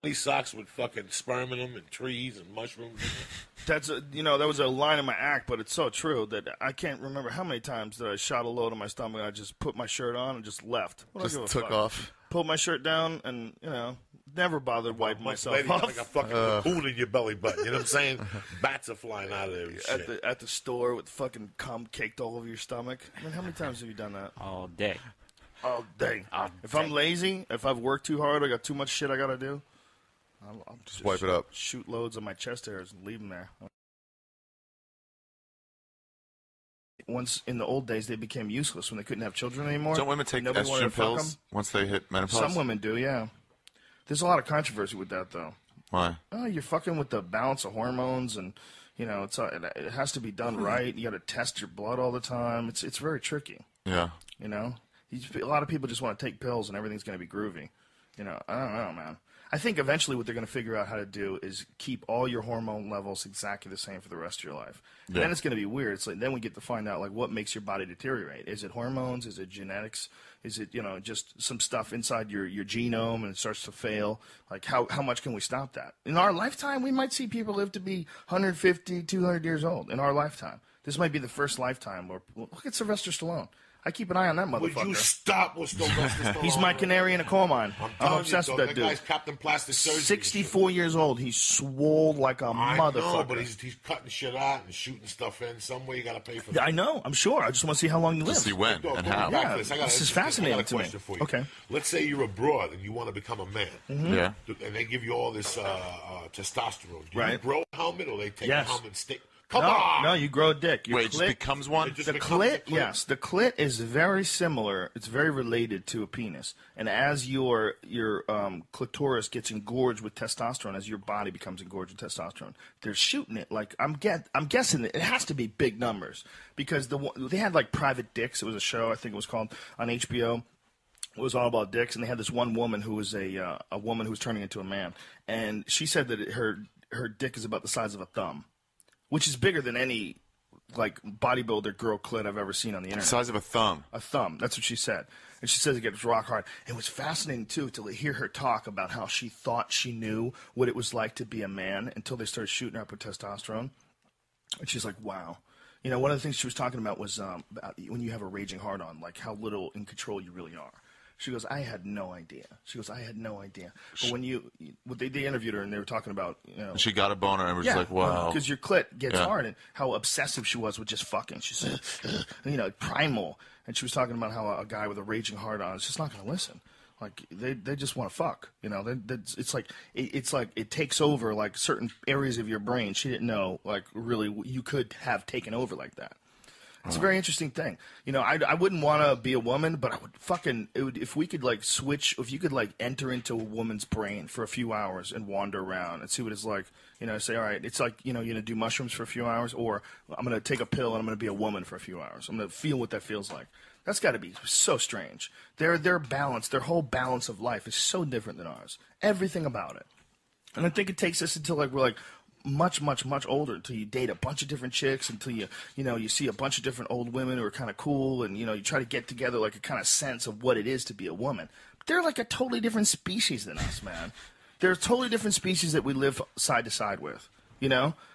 These socks with fucking sperm in them and trees and mushrooms. That's that was a line in my act, but it's so true that I can't remember how many times that I shot a load on my stomach and I just put my shirt on and just left. Just took off. Pulled my shirt down and, never bothered wiping myself Lady, off. like a fucking cocoon in your belly button. You know what I'm saying? Bats are flying out of there and shit. At the store with fucking cum caked all over your stomach. I mean, how many times have you done that? All day. All day. If I'm lazy, if I've worked too hard, I got too much shit I got to do, I'll just wipe it up. Shoot loads of my chest hairs and leave them there. Once in the old days, they became useless when they couldn't have children anymore. Don't women take Nobody wanted to estrogen fuck pills 'em. once they hit menopause? Some women do, yeah. There's a lot of controversy with that, though. Why? Oh, you're fucking with the balance of hormones, and it has to be done right. You got to test your blood all the time. It's very tricky. Yeah. A lot of people just want to take pills and everything's going to be groovy. I don't know, man. I think eventually what they're going to figure out how to do is keep all your hormone levels exactly the same for the rest of your life. Yeah. Then it's going to be weird. It's like then we get to find out like what makes your body deteriorate. Is it hormones? Is it genetics? Is it just some stuff inside your genome and it starts to fail? Like how much can we stop that? In our lifetime, we might see people live to be 150, 200 years old. In our lifetime, this might be the first lifetime where look at Sylvester Stallone. I keep an eye on that motherfucker. Would you stop with Sylvester Stallone? He's my canary in a coal mine. I'm obsessed with that dude. That guy's Captain Plastic Surgery. 64 years old. He's swole like a motherfucker. I know, but he's cutting shit out and shooting stuff in. Some way you got to pay for that. I know. I'm sure. I just want to see how long you live. To see when and how. Yeah, this is fascinating to me. For you. Okay. Let's say you're abroad and you want to become a man. Mm-hmm. Yeah. And they give you all this testosterone. Do you Right. grow a helmet or they take Yes. a helmet and stick? Come on! No, you grow a dick. Your Wait, it just becomes one? It The clit, yes. The clit is very similar. It's very related to a penis. And as your clitoris gets engorged with testosterone, as your body becomes engorged with testosterone, they're shooting it. Like I'm guessing that it has to be big numbers because they had like Private Dicks. It was a show, I think it was called, on HBO. It was all about dicks, and they had this one woman who was a woman who was turning into a man, and she said that her dick is about the size of a thumb, which is bigger than any like bodybuilder girl clit I've ever seen on the internet. Size of a thumb. A thumb. That's what she said. And she says it gets rock hard. And it was fascinating, too, to hear her talk about how she thought she knew what it was like to be a man until they started shooting her up with testosterone. And she's like, wow. One of the things she was talking about was about when you have a raging hard-on, like how little in control you really are. She goes, I had no idea. But when they interviewed her and they were talking about, She got a boner and was like, wow. Because your clit gets hard, and how obsessive she was with just fucking. She said, primal. And she was talking about how a guy with a raging hard-on is just not going to listen. Like they just want to fuck. It's like it takes over like certain areas of your brain. She didn't know like really you could have taken over like that. It's a very interesting thing. I wouldn't want to be a woman, but I would if we could like switch, if you could like enter into a woman's brain for a few hours and wander around and see what it's like, say, all right, it's like, you're going to do mushrooms for a few hours, or I'm going to take a pill and I'm going to be a woman for a few hours. I'm going to feel what that feels like. That's got to be so strange. Their balance, their whole balance of life is so different than ours. Everything about it. And I think it takes us until like we're like, much, much, much older until you date a bunch of different chicks, until you see a bunch of different old women who are kind of cool, and you try to get together like a kind of sense of what it is to be a woman. But they're like a totally different species than us, man. They're a totally different species that we live side to side with.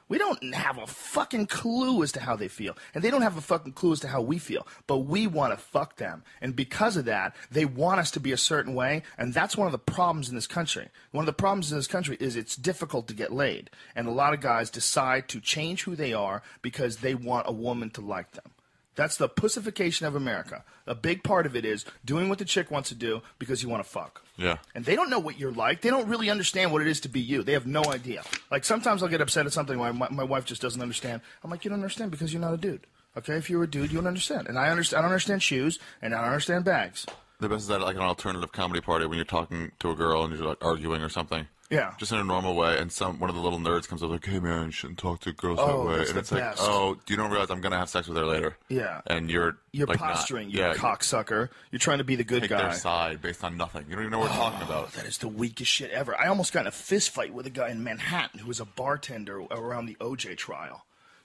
We don't have a fucking clue as to how they feel. And they don't have a fucking clue as to how we feel. But we want to fuck them. And because of that, they want us to be a certain way. And that's one of the problems in this country. One of the problems in this country is it's difficult to get laid. And a lot of guys decide to change who they are because they want a woman to like them. That's the pussification of America. A big part of it is doing what the chick wants to do because you want to fuck. Yeah. And they don't know what you're like. They don't really understand what it is to be you. They have no idea. Like sometimes I'll get upset at something where my wife just doesn't understand. I'm like, you don't understand because you're not a dude. Okay? If you were a dude, you would understand. And I don't understand shoes, and I don't understand bags. The best is at like an alternative comedy party when you're talking to a girl and you're like arguing or something. Yeah. Just in a normal way, and one of the little nerds comes up like, hey man, you shouldn't talk to girls that way. And it's like, oh, you don't realize I'm going to have sex with her later. Yeah. And you're like posturing, you cocksucker. You're trying to be the good take guy. Their side based on nothing. You don't even know what we're talking about. That is the weakest shit ever. I almost got in a fist fight with a guy in Manhattan who was a bartender around the OJ trial.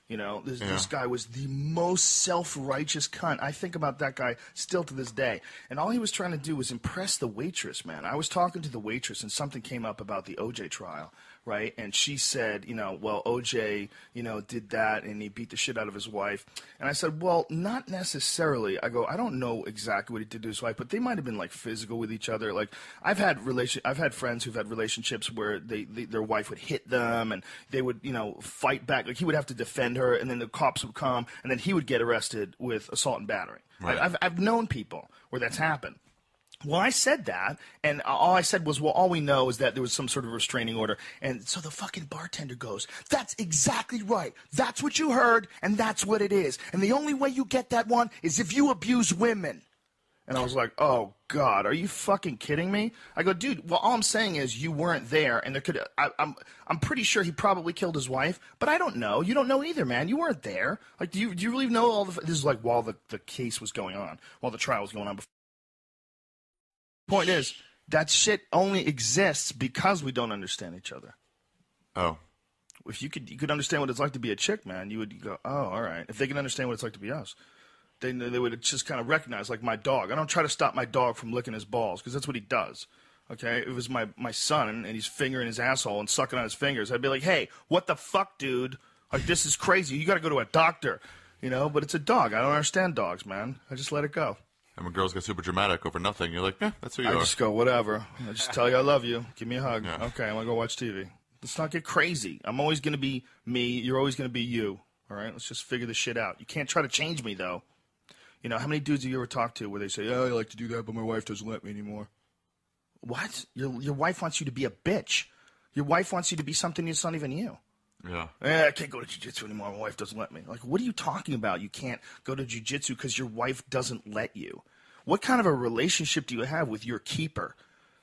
You know, this guy was the most self-righteous cunt. I think about that guy still to this day. And all he was trying to do was impress the waitress, man. I was talking to the waitress, and something came up about the OJ trial, right? And she said, you know, well, OJ, you know, did that, and he beat the shit out of his wife. And I said, well, not necessarily. I go, I don't know exactly what he did to his wife, but they might have been, like, physical with each other. Like, I've had friends who've had relationships where their wife would hit them, and they would, you know, fight back. Like, he would have to defend her, and then the cops would come, and then he would get arrested with assault and battery. Right. I've known people where that's happened. Well, I said that, and all I said was, well, all we know is that there was some sort of restraining order. And so the fucking bartender goes, that's exactly right. That's what you heard, and that's what it is. And the only way you get that one is if you abuse women. And I was like, oh, God, are you fucking kidding me? I go, dude, well, all I'm saying is you weren't there, and there could I'm pretty sure he probably killed his wife, but I don't know. You don't know either, man. You weren't there. Like, do you really know all the... This is like while the case was going on, while the trial was going on. Point is, that shit only exists because we don't understand each other. Oh. If you could understand what it's like to be a chick, man, you would go, oh, all right. If they can understand what it's like to be us, they would just kind of recognize, like my dog. I don't try to stop my dog from licking his balls because that's what he does. Okay? If it was my son and he's fingering his asshole and sucking on his fingers, I'd be like, hey, what the fuck, dude? Like, this is crazy. You got to go to a doctor, you know? But it's a dog. I don't understand dogs, man. I just let it go. And when girls get super dramatic over nothing, you're like, yeah, that's who you are. I just go, whatever. I just tell you I love you. Give me a hug. Yeah. Okay, I'm going to go watch TV. Let's not get crazy. I'm always going to be me. You're always going to be you. All right? Let's just figure this shit out. You can't try to change me, though. You know, how many dudes have you ever talked to where they say, oh, I like to do that, but my wife doesn't let me anymore? What? Your wife wants you to be a bitch. Your wife wants you to be something that's not even you. Yeah. I can't go to jiu-jitsu anymore. My wife doesn't let me. Like, what are you talking about? You can't go to jiu-jitsu because your wife doesn't let you. What kind of a relationship do you have with your keeper?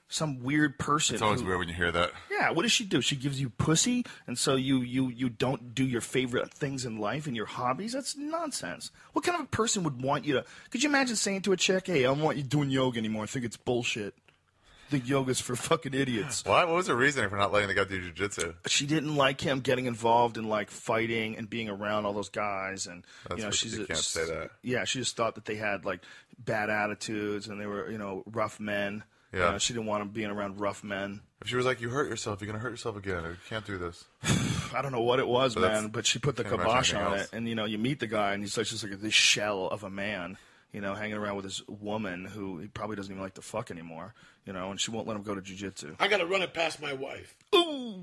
Some weird person. It's always weird when you hear that. Yeah, what does she do? She gives you pussy, and so you don't do your favorite things in life and your hobbies? That's nonsense. What kind of a person would want you to... Could you imagine saying to a chick, hey, I don't want you doing yoga anymore. I think it's bullshit. I think yoga's for fucking idiots. Why? What was the reasoning for not letting the guy do jiu-jitsu? She didn't like him getting involved in, like, fighting and being around all those guys. And, That's you know, you can't say that. Yeah, she just thought that they had, like, bad attitudes and they were, you know, rough men. Yeah. She didn't want him being around rough men. If she was like, you hurt yourself, you're going to hurt yourself again. You can't do this. I don't know what it was, man, but she put the kibosh on else. it. And, you know, you meet the guy and he's just like this shell of a man, you know, hanging around with this woman who he probably doesn't even like to fuck anymore, you know, and she won't let him go to jiu-jitsu. I got to run it past my wife. Ooh.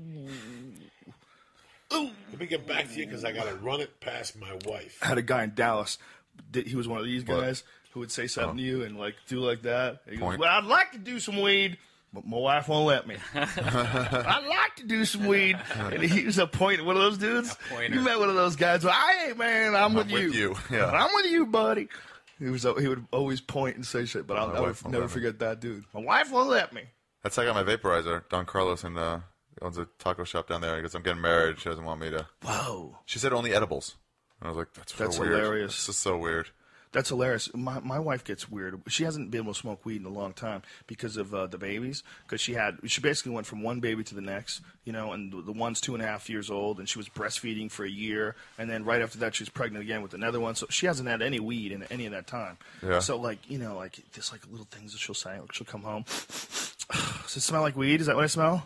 Ooh. Let me get back to you because I got to run it past my wife. I had a guy in Dallas. He was one of these guys who would say something to you and, like, do like that. He goes, well, I'd like to do some weed, but my wife won't let me. I'd like to do some weed. And he was a pointer. One of those dudes? You met one of those guys. Well, hey, man, I'm with you. Yeah. I'm with you, buddy. He would always point and say shit, but I'll never forget that dude. My wife won't let me. That's how I got my vaporizer. Don Carlos and owns a taco shop down there. He goes, I'm getting married. She doesn't want me to. Whoa. She said only edibles. And I was like, that's weird. Hilarious. It's just so weird. That's hilarious. My wife gets weird. She hasn't been able to smoke weed in a long time because of the babies. Because she basically went from one baby to the next, you know, and the one's 2.5 years old, and she was breastfeeding for a year, and then right after that she was pregnant again with another one. So she hasn't had any weed in any of that time. Yeah. So like, you know, like there's like little things that she'll say. Like she'll come home. Does it smell like weed? Is that what I smell?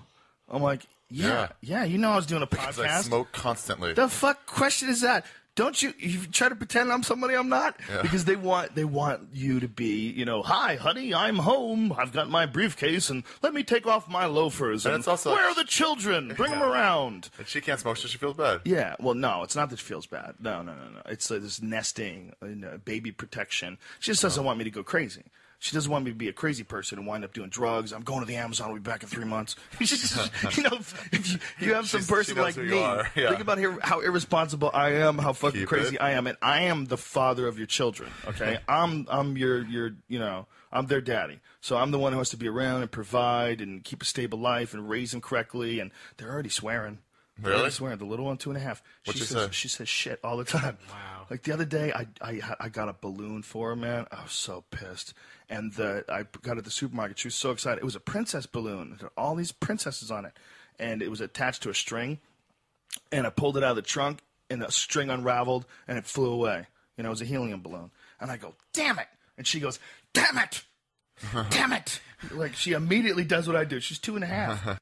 I'm like, yeah. You know I was doing a podcast. I smoke constantly. The fuck question is that? Don't you try to pretend I'm somebody I'm not? Yeah. Because they want you to be, you know, hi, honey, I'm home. I've got my briefcase, and let me take off my loafers. And it's also, where are the children? Bring them around. And she can't smoke, so she feels bad. Yeah, well, no, it's not that she feels bad. No. It's this nesting, baby protection. She just doesn't want me to go crazy. She doesn't want me to be a crazy person and wind up doing drugs. I'm going to the Amazon. I'll be back in 3 months. You know, if you have some person like me, think about how irresponsible I am, how fucking crazy I am, and I am the father of your children. Okay, I'm your you know, I'm their daddy. So I'm the one who has to be around and provide and keep a stable life and raise them correctly. And they're already swearing. Really? Swearing. The little one, 2.5. What'd she say? She says shit all the time. Wow. Like the other day, I got a balloon for her, man. I was so pissed. And I got it at the supermarket. She was so excited. It was a princess balloon. There were all these princesses on it. And it was attached to a string. And I pulled it out of the trunk. and the string unraveled, and it flew away. You know, it was a helium balloon. And I go, damn it. And she goes, damn it. Damn it. Like, she immediately does what I do. She's 2.5.